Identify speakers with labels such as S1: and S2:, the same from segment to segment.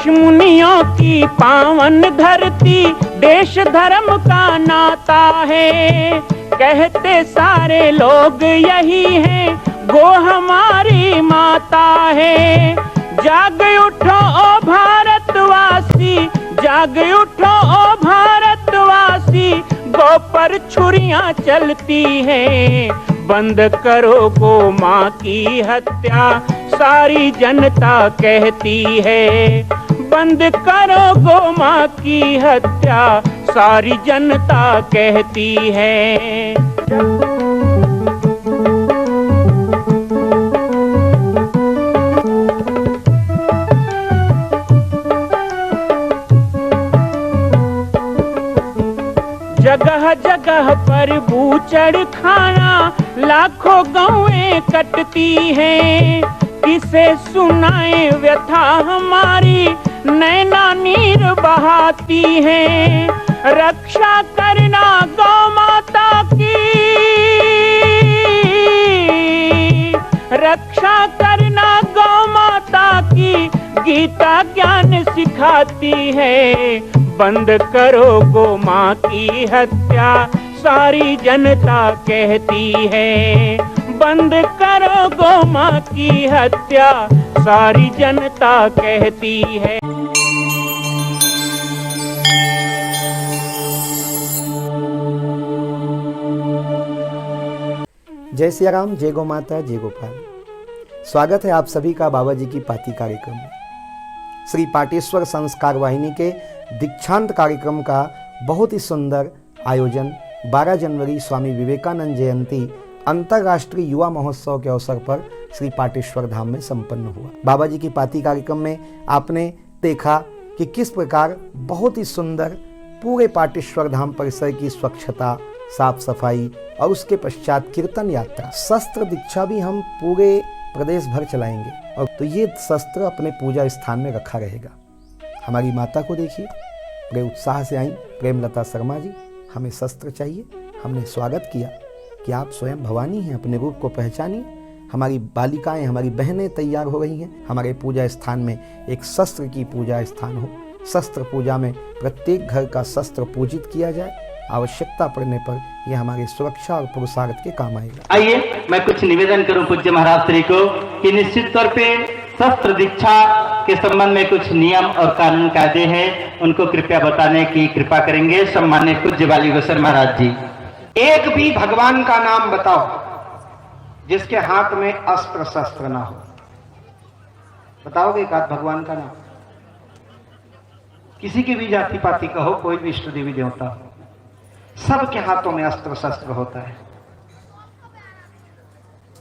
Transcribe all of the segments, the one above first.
S1: ऋषि मुनियों की पावन धरती, देश धर्म का नाता है। कहते सारे लोग यही हैं, गो हमारी माता है। जाग उठो ओ भारतवासी, जाग उठो ओ भारतवासी, गो पर छुरियां चलती हैं। बंद करो गो माँ की हत्या, सारी जनता कहती है। बंद करो गो माँ की हत्या, सारी जनता कहती है। जगह जगह पर बूचड़ खाना, लाखों गौएं कटती हैं। किसे सुनाए व्यथा हमारी, नैना नीर बहाती हैं। रक्षा करना गौ माता की, रक्षा करना गौ माता की, गीता ज्ञान सिखाती है। बंद करो गो माँ की हत्या, सारी जनता कहती है। बंद करो गो माँ की हत्या, सारी जनता कहती है।
S2: जय सिया राम, जय गौ माता, जय गोपाल। स्वागत है आप सभी का बाबा जी की पाती कार्यक्रम में। श्री पाटेश्वर संस्कार वाहिनी के दीक्षांत कार्यक्रम का बहुत ही सुंदर आयोजन 12 जनवरी स्वामी विवेकानंद जयंती अंतर्राष्ट्रीय युवा महोत्सव के अवसर पर श्री पाटेश्वर धाम में संपन्न हुआ। बाबा जी की पाती कार्यक्रम में आपने देखा कि किस प्रकार बहुत ही सुंदर पूरे पाटेश्वर धाम परिसर की स्वच्छता, साफ सफाई और उसके पश्चात कीर्तन यात्रा, शस्त्र दीक्षा भी हम पूरे प्रदेश भर चलाएंगे। और तो ये शस्त्र अपने पूजा स्थान में रखा रहेगा। हमारी माता को देखिए, बड़े उत्साह से आई प्रेमलता शर्मा जी, हमें शस्त्र चाहिए। हमने स्वागत किया कि आप स्वयं भवानी हैं, अपने रूप को पहचानिए। हमारी बालिकाएं, हमारी बहनें तैयार हो रही हैं। हमारे पूजा स्थान में एक शस्त्र की पूजा स्थान हो। शस्त्र पूजा में प्रत्येक घर का शस्त्र पूजित किया जाए। आवश्यकता पड़ने पर यह हमारी सुरक्षा और पुरुषार्थ के काम आएगा।
S3: आइए मैं कुछ निवेदन करूं पूज्य महाराज श्री को कि निश्चित तौर पे शस्त्र दीक्षा के संबंध में कुछ नियम और कानून कायदे हैं, उनको कृपया बताने की कृपा करेंगे सम्मानित पूज्य बालीगोसर महाराज जी।
S4: एक भी भगवान का नाम बताओ जिसके हाथ में अस्त्र शस्त्र ना हो। बताओगे एक आध भगवान का नाम? किसी की भी जाति पाति का हो, कोई भी इष्ट देवी देवता हो, सबके हाथों में अस्त्र शस्त्र होता है।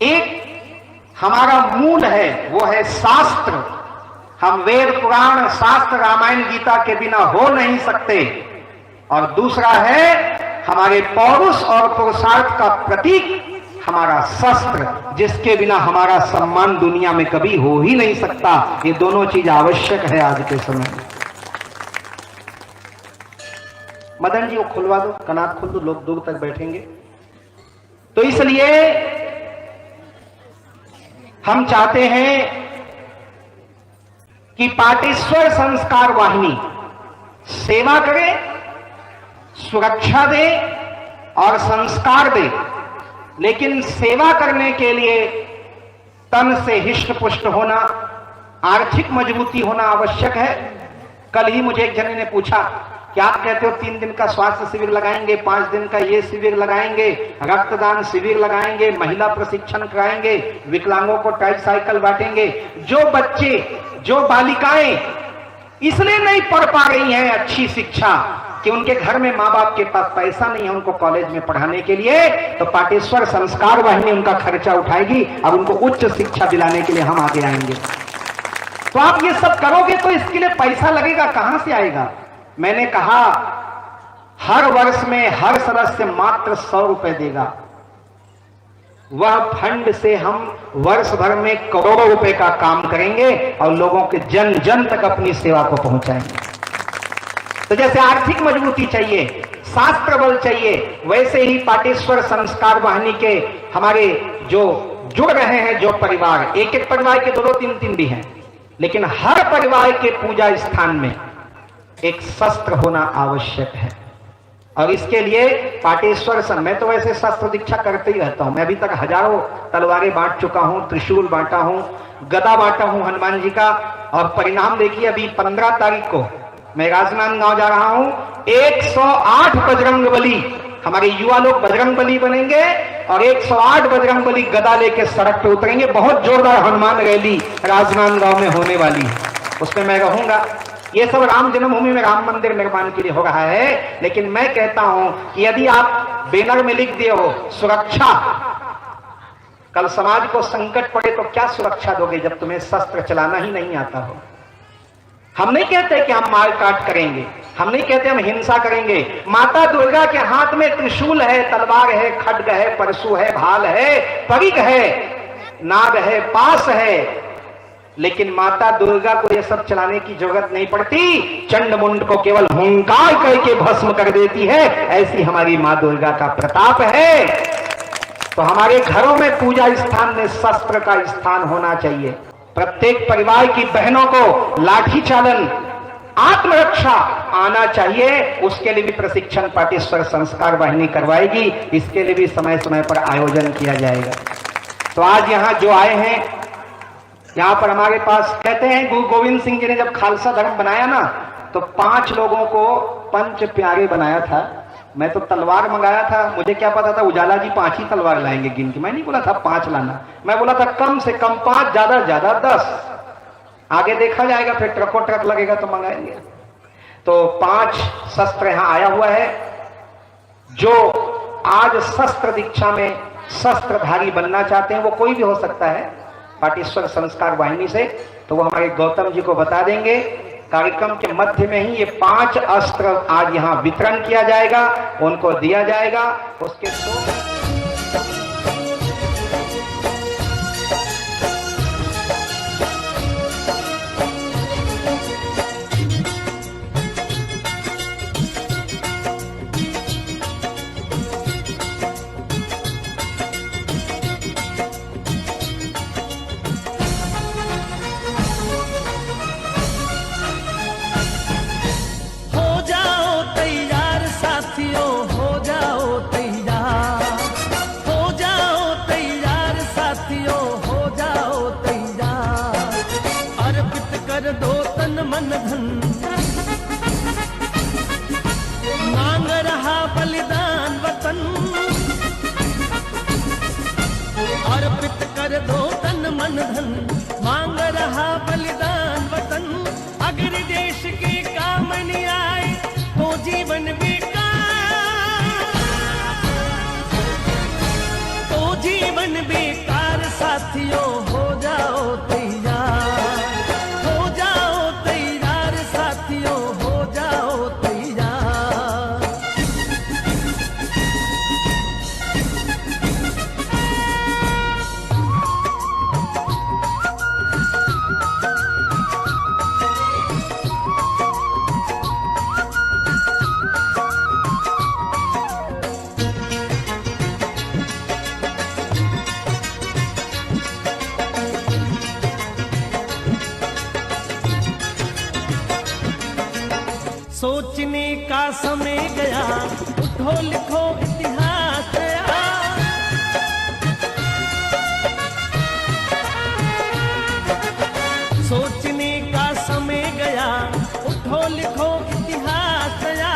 S4: एक हमारा मूल है, वो है शास्त्र। हम वेद पुराण शास्त्र रामायण गीता के बिना हो नहीं सकते। और दूसरा है हमारे पौरुष और पुरुषार्थ का प्रतीक हमारा शस्त्र, जिसके बिना हमारा सम्मान दुनिया में कभी हो ही नहीं सकता। ये दोनों चीज आवश्यक है आज के समय में। मदन जी वो खुलवा दो, कनात खोल दो, लोग दूर तक बैठेंगे। तो इसलिए हम चाहते हैं कि पाटेश्वर संस्कार वाहिनी सेवा करे, सुरक्षा दे और संस्कार दे। लेकिन सेवा करने के लिए तन से हिष्ट पुष्ट होना, आर्थिक मजबूती होना आवश्यक है। कल ही मुझे एक जने ने पूछा कि आप कहते हो 3 दिन का स्वास्थ्य शिविर लगाएंगे, 5 दिन का ये शिविर लगाएंगे, रक्तदान शिविर लगाएंगे, महिला प्रशिक्षण कराएंगे, विकलांगों को ट्राइसाइकिल बांटेंगे। जो बच्चे, जो बालिकाएं इसलिए नहीं पढ़ पा रही हैं अच्छी शिक्षा कि उनके घर में माँ बाप के पास पैसा नहीं है उनको कॉलेज में पढ़ाने के लिए, तो पाटेश्वर संस्कार वाहिनी उनका खर्चा उठाएगी और उनको उच्च शिक्षा दिलाने के लिए हम आगे आएंगे। तो आप ये सब करोगे तो इसके लिए पैसा लगेगा, कहां से आएगा? मैंने कहा हर वर्ष में हर सदस्य मात्र 100 रुपए देगा। वह फंड से हम वर्ष भर में करोड़ों रुपए का काम करेंगे और लोगों के जन जन तक अपनी सेवा को पहुंचाएंगे। तो जैसे आर्थिक मजबूती चाहिए, शास्त्र बल चाहिए, वैसे ही पाटेश्वर संस्कार वाहिनी के हमारे जो जुड़ रहे हैं जो परिवार, एक एक परिवार के 2-2, 3-3 भी हैं, लेकिन हर परिवार के पूजा स्थान में एक शस्त्र होना आवश्यक है। और इसके लिए पाटेश्वर सन, मैं तो वैसे शस्त्र दीक्षा करते ही रहता हूं। मैं अभी तक हजारों तलवारें बांट चुका हूं, त्रिशूल बांटा हूं, गदा बांटा हूं हनुमान जी का। और परिणाम देखिए, अभी 15 तारीख को मैं राजनांदगांव जा रहा हूं। 108 बजरंग बली, हमारे युवा लोग बजरंग बली बनेंगे और 108 बजरंग बली गदा लेके सड़क पे उतरेंगे। बहुत जोरदार हनुमान रैली राजनांदगांव में होने वाली है, उसमें मैं रहूंगा। ये सब राम जन्मभूमि में राम मंदिर निर्माण के लिए हो रहा है। लेकिन मैं कहता हूं कि यदि आप बैनर में लिख दिए हो सुरक्षा, कल समाज को संकट पड़े तो क्या सुरक्षा दोगे जब तुम्हें शस्त्र चलाना ही नहीं आता हो। हम नहीं कहते कि हम मार काट करेंगे, हम नहीं कहते हम हिंसा करेंगे। माता दुर्गा के हाथ में त्रिशूल है, तलवार है, खड्ग है, परशु है, भाल है, परिघ है, नाग है, पास है। लेकिन माता दुर्गा को यह सब चलाने की जरूरत नहीं पड़ती। चंड मुंड को केवल हुंकार करके भस्म कर देती है। ऐसी हमारी मां दुर्गा का प्रताप है। तो हमारे घरों में पूजा स्थान में शस्त्र का स्थान होना चाहिए। प्रत्येक परिवार की बहनों को लाठी चालन, आत्मरक्षा आना चाहिए। उसके लिए भी प्रशिक्षण पाटेश्वर संस्कार वाहिनी करवाएगी। इसके लिए भी समय समय पर आयोजन किया जाएगा। तो आज यहां जो आए हैं, यहां पर हमारे पास कहते हैं गुरु गोविंद सिंह जी ने जब खालसा धर्म बनाया ना, तो 5 लोगों को पंच प्यारे बनाया था। मैं तो तलवार मंगाया था, मुझे क्या पता था उजाला जी 5 ही तलवार लाएंगे गिन के। मैं नहीं बोला था 5 लाना, मैं बोला था कम से कम 5, ज्यादा ज्यादा 10। आगे देखा जाएगा, फिर ट्रकों ट्रक लगेगा तो मंगाएंगे। तो 5 शस्त्र यहां आया हुआ है। जो आज शस्त्र दीक्षा में शस्त्रधारी बनना चाहते हैं, वो कोई भी हो सकता है पाटेश्वर संस्कार वाहिनी से, तो वो हमारे गौतम जी को बता देंगे। कार्यक्रम के मध्य में ही ये 5 अस्त्र आज यहां वितरण किया जाएगा, उनको दिया जाएगा। उसके
S5: मांग रहा बलिदान वतन, अर्पित कर दो तन मन धन। मांग रहा बलिदान वतन, अगर देश के काम नहीं आए तो जीवन बेकार, तो जीवन बेकार। साथियों हो जाओ तैयार, हो जाओ तैयार, साथियों हो जाओ तैयार। सोचने का समय गया, उठो लिखो इतिहास गया। सोचने का समय गया, उठो लिखो इतिहास गया।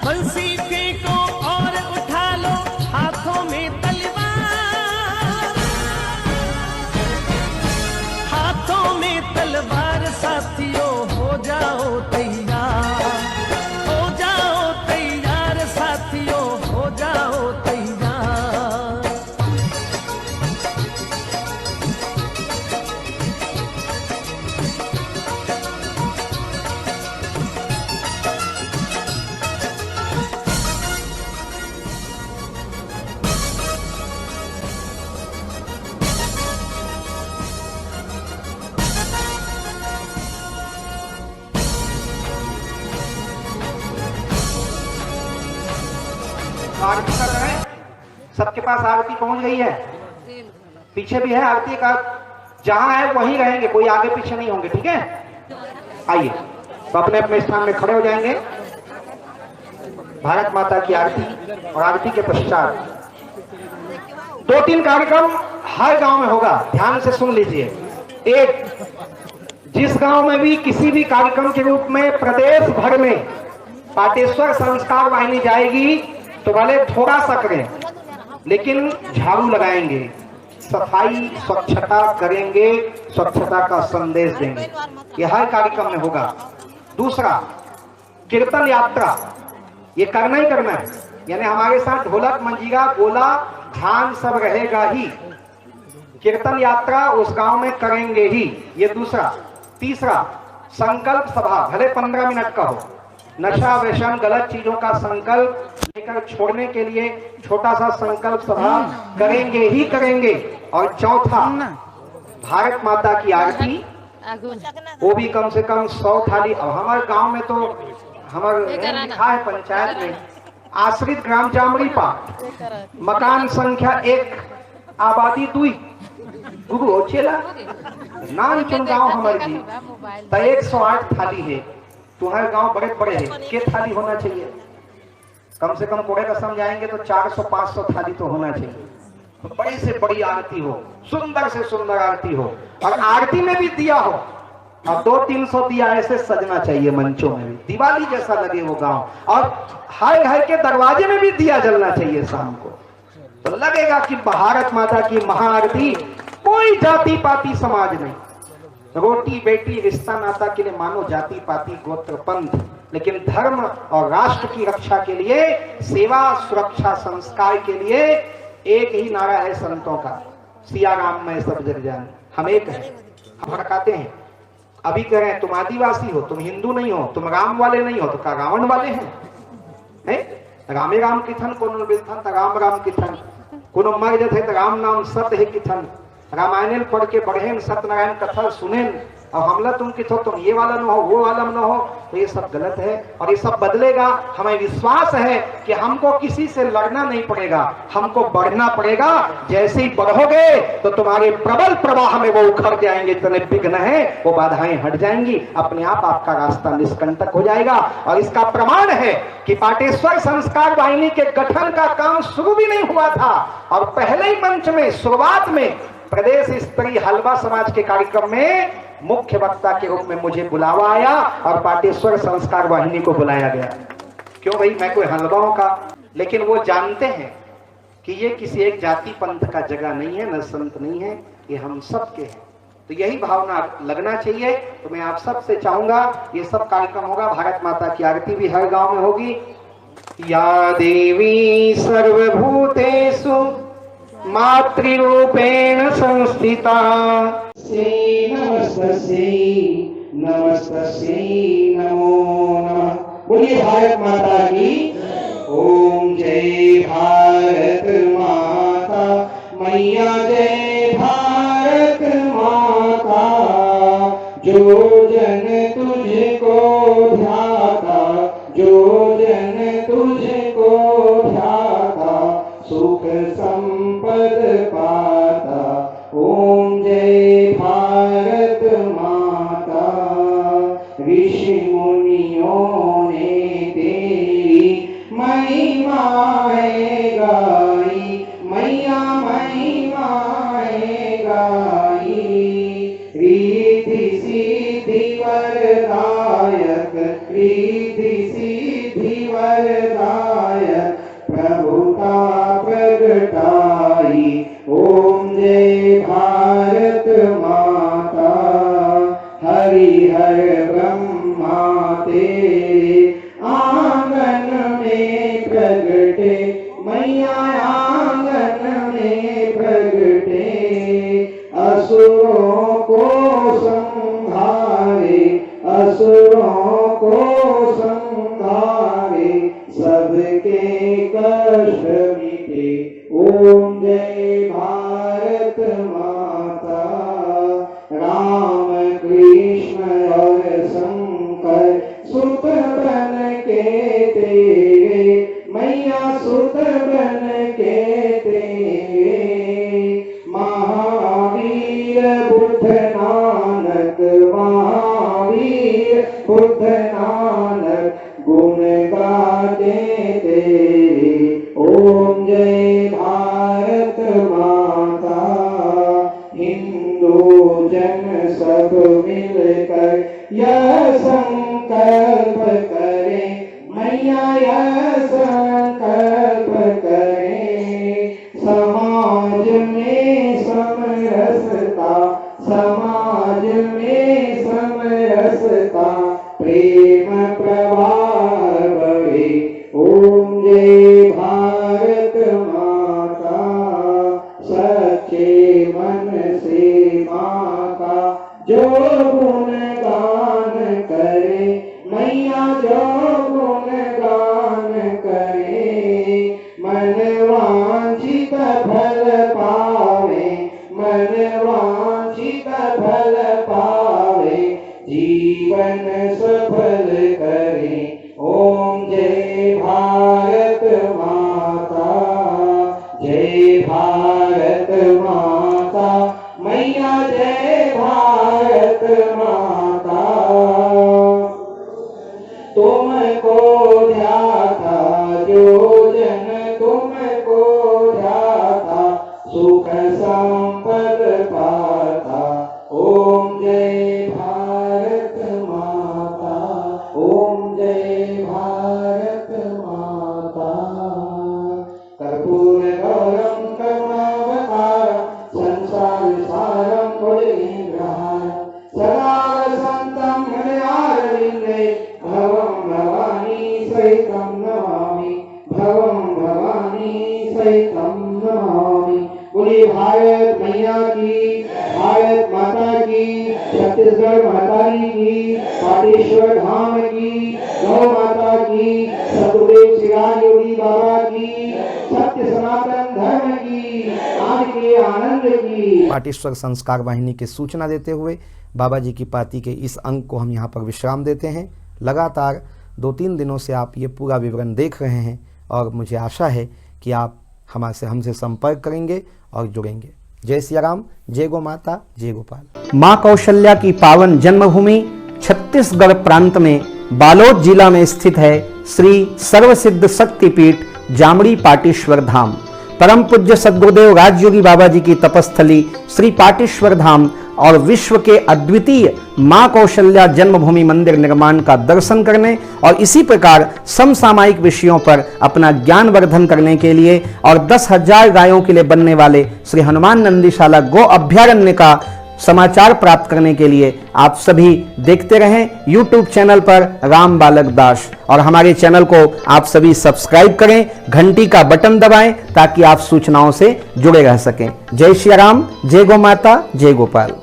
S5: बंसी फेंको और उठा लो हाथों में तलवार, हाथों में तलवार। साथियों हो जाओ तैयार, साथियों हो जाओ तैयार।
S4: आरती कर रहे हैं, सबके पास आरती पहुंच गई है। पीछे भी है आरती का जहां है वहीं रहेंगे, कोई आगे पीछे नहीं होंगे, ठीक है। आइए तो अपने अपने स्थान में खड़े हो जाएंगे। भारत माता की आरती और आरती के पश्चात 2-3 कार्यक्रम हर गांव में होगा, ध्यान से सुन लीजिए। एक, जिस गांव में भी किसी भी कार्यक्रम के रूप में प्रदेश भर में पाटेश्वर संस्कार वाहिनी जाएगी तो भले थोड़ा सा करें, लेकिन झाड़ू लगाएंगे, सफाई स्वच्छता करेंगे, स्वच्छता का संदेश देंगे, यह हर कार्यक्रम में होगा। दूसरा, कीर्तन यात्रा, ये करना ही करना है, यानी हमारे साथ ढोलक मंजीरा गोला ध्यान सब रहेगा ही। कीर्तन यात्रा उस गांव में करेंगे ही, ये दूसरा। तीसरा, संकल्प सभा, भले 15 मिनट का हो, नशा व्यसन गलत चीजों का संकल्प लेकर छोड़ने के लिए छोटा सा संकल्प सभा करेंगे ही करेंगे। और चौथा, भारत माता की आरती, वो भी कम से कम 100 थाली। अब हमारे गांव में तो हमारे लिखा है पंचायत में, आश्रित ग्राम जामरीपा, मकान संख्या 1, आबादी 2, गुरु ओचेला नाम चुन गाँव हमारे जी, तो 108 थाली है। तुम्हारे गांव बड़े बड़े हैं, के थाली होना चाहिए? कम से कम कोड़े कसम जाएंगे तो 400-500 थाली तो होना चाहिए। तो बड़ी से बड़ी आरती हो, सुंदर से सुंदर आरती हो, और आरती में भी दिया हो, और 200-300 दिया ऐसे सजना चाहिए मंचों में भी, दिवाली जैसा लगे वो गांव। और हर घर के दरवाजे में भी दिया जलना चाहिए शाम को, तो लगेगा कि भारत माता की महाआरती। कोई जाति पाति समाज नहीं, रोटी बेटी रिश्ता नाता के लिए मानो जाति पाति गोत्र पंथ, लेकिन धर्म और राष्ट्र की रक्षा के लिए, सेवा सुरक्षा संस्कार के लिए एक ही नारा है संतों का, सिया राम में सब जग जान। हम एक हैं, हम रखाते हैं। अभी कह रहे हैं तुम आदिवासी हो, तुम हिंदू नहीं हो, तुम राम वाले नहीं हो, तो क्या रावण वाले हैं? रामे राम किथन कोनो बिलथन त राम राम किथन, कोनो मर जथे त राम नाम सत्य है किथन। रामायण पढ़ के बढ़े सत्यनारायण कथा सुने, और हमला तुम किथो, तुम ये वाला न हो, वो वाला न हो, तो ये सब गलत है और ये सब बदलेगा। हमें विश्वास है कि हमको किसी से लड़ना नहीं पड़ेगा, हमको बढ़ना पड़ेगा। जैसे ही बढ़ोगे तो तुम्हारे प्रबल प्रवाह में वो उखड़ जाएंगे, इतने विघ्न है वो बाधाएं हट जाएंगी, अपने आप आपका रास्ता निष्कंटक हो जाएगा। और इसका प्रमाण है कि पाटेश्वर संस्कार वाहिनी के गठन का काम शुरू भी नहीं हुआ था, और पहले ही मंच में शुरुआत में प्रदेश स्तरीय हलवा समाज के कार्यक्रम में मुख्य वक्ता के रूप में मुझे बुलावा आया और पाटेश्वर संस्कार वाहिनी को बुलाया गया। क्यों भाई, मैं कोई हलवाओं का, लेकिन वो जानते हैं कि ये किसी एक जाति पंथ का जगह नहीं है, न संत नहीं है, ये हम सब के हैं। तो यही भावना लगना चाहिए। तो मैं आप सब से चाहूंगा, ये सब कार्यक्रम होगा, भारत माता की आरती भी हर गांव में होगी। या देवी सर्वभूतेषु मातृरूपेण संस्थिता, नमस्तस्यै नमो नमः। बोलिए भारत माता की। ओम जय भारत माता मैया, जय भारत माता। जो जन तुझको ध्याता, जो जन तुझको ध्याता, सुख संपद पाता। ओम जय भारत माता। ऋषि मुनियों ने तेरी महिमाएं गाई, मैया महिमाएं गाई। रिद्धि सिद्धि वरदायक, रिद्धि सिद्धि वरदायक, प्रभुता प्रगटाई। ओम जय भारत माता। हरिहर ब्रह्मा तेरे आंगन में प्रगटे, मैया आंगन में प्रगटे। असुरों को संहारे, असुरों को संहारे, सबके कष्ट मिटे। ओम जय भारत माता। राम कृष्ण और शंकर सुत बन के तेरे, मैया सुत बन के तेरे। महावीर बुद्ध
S6: हिंदू जन सब मिलकर यह संकल्प करें, मैया यह संकल्प करें, समाज में समरसता, समाज में समरसता, प्रेम प्रवाह बढ़े। ओम जय भारत माता, सच्चे मन से माँ का जो गुणगान करे, मैया जो गुणगान करे, मन वांछित फल पावे, मन वांछित फल पावे, जीवन सफल करे। ओम जय भारत माता, जय भारत माता, मैया जय भारत माता। तुमको ध्याता जो जन, तुमको ध्याता सुख संपद पाता। ओम जय भारत माता, ओम जय भारत माता। कर्पूर गौरम करुणावतारम, संसार सारम भुजगेन्द्रहारम, सदा वसन्तं हृदयारविन्दे, भवं भवानी सहितं नमामि, भवं भवानी सहितं नमामि। बोलिए भारत मैया की, भारत माता की, छत्तीसगढ़ मातारी की, पाटेश्वर धाम की, गौ माता की, सतगुरुदेव श्री योगी बाबा की, सत्य सनातन धर्म की, आज के आनंद की।
S2: पाटेश्वर संस्कार वाहिनी की सूचना देते हुए बाबा जी की पाती के इस अंक को हम यहाँ पर विश्राम देते हैं। लगातार 2-3 दिनों से आप ये पूरा विवरण देख रहे हैं और मुझे आशा है कि आप हमसे संपर्क करेंगे और जुड़ेंगे। जय सिया राम, जय गो माता, जय गोपाल। माँ कौशल्या की पावन जन्मभूमि छत्तीसगढ़ प्रांत में बालोद जिला में स्थित है श्री सर्वसिद्ध शक्तिपीठ जामड़ी पाटेश्वर धाम। परम पूज्य सद्गुरुदेव राजयोगी बाबा जी की तपस्थली श्री पाटेश्वर धाम और विश्व के अद्वितीय मां कौशल्या जन्मभूमि मंदिर निर्माण का दर्शन करने और इसी प्रकार समसामयिक विषयों पर अपना ज्ञान वर्धन करने के लिए और 10,000 गायों के लिए बनने वाले श्री हनुमान नंदीशाला गो अभ्यारण्य का समाचार प्राप्त करने के लिए आप सभी देखते रहें YouTube चैनल पर राम बालक दास, और हमारे चैनल को आप सभी सब्सक्राइब करें, घंटी का बटन दबाएं ताकि आप सूचनाओं से जुड़े रह सकें। जय श्री राम, जय गो माता, जय गोपाल।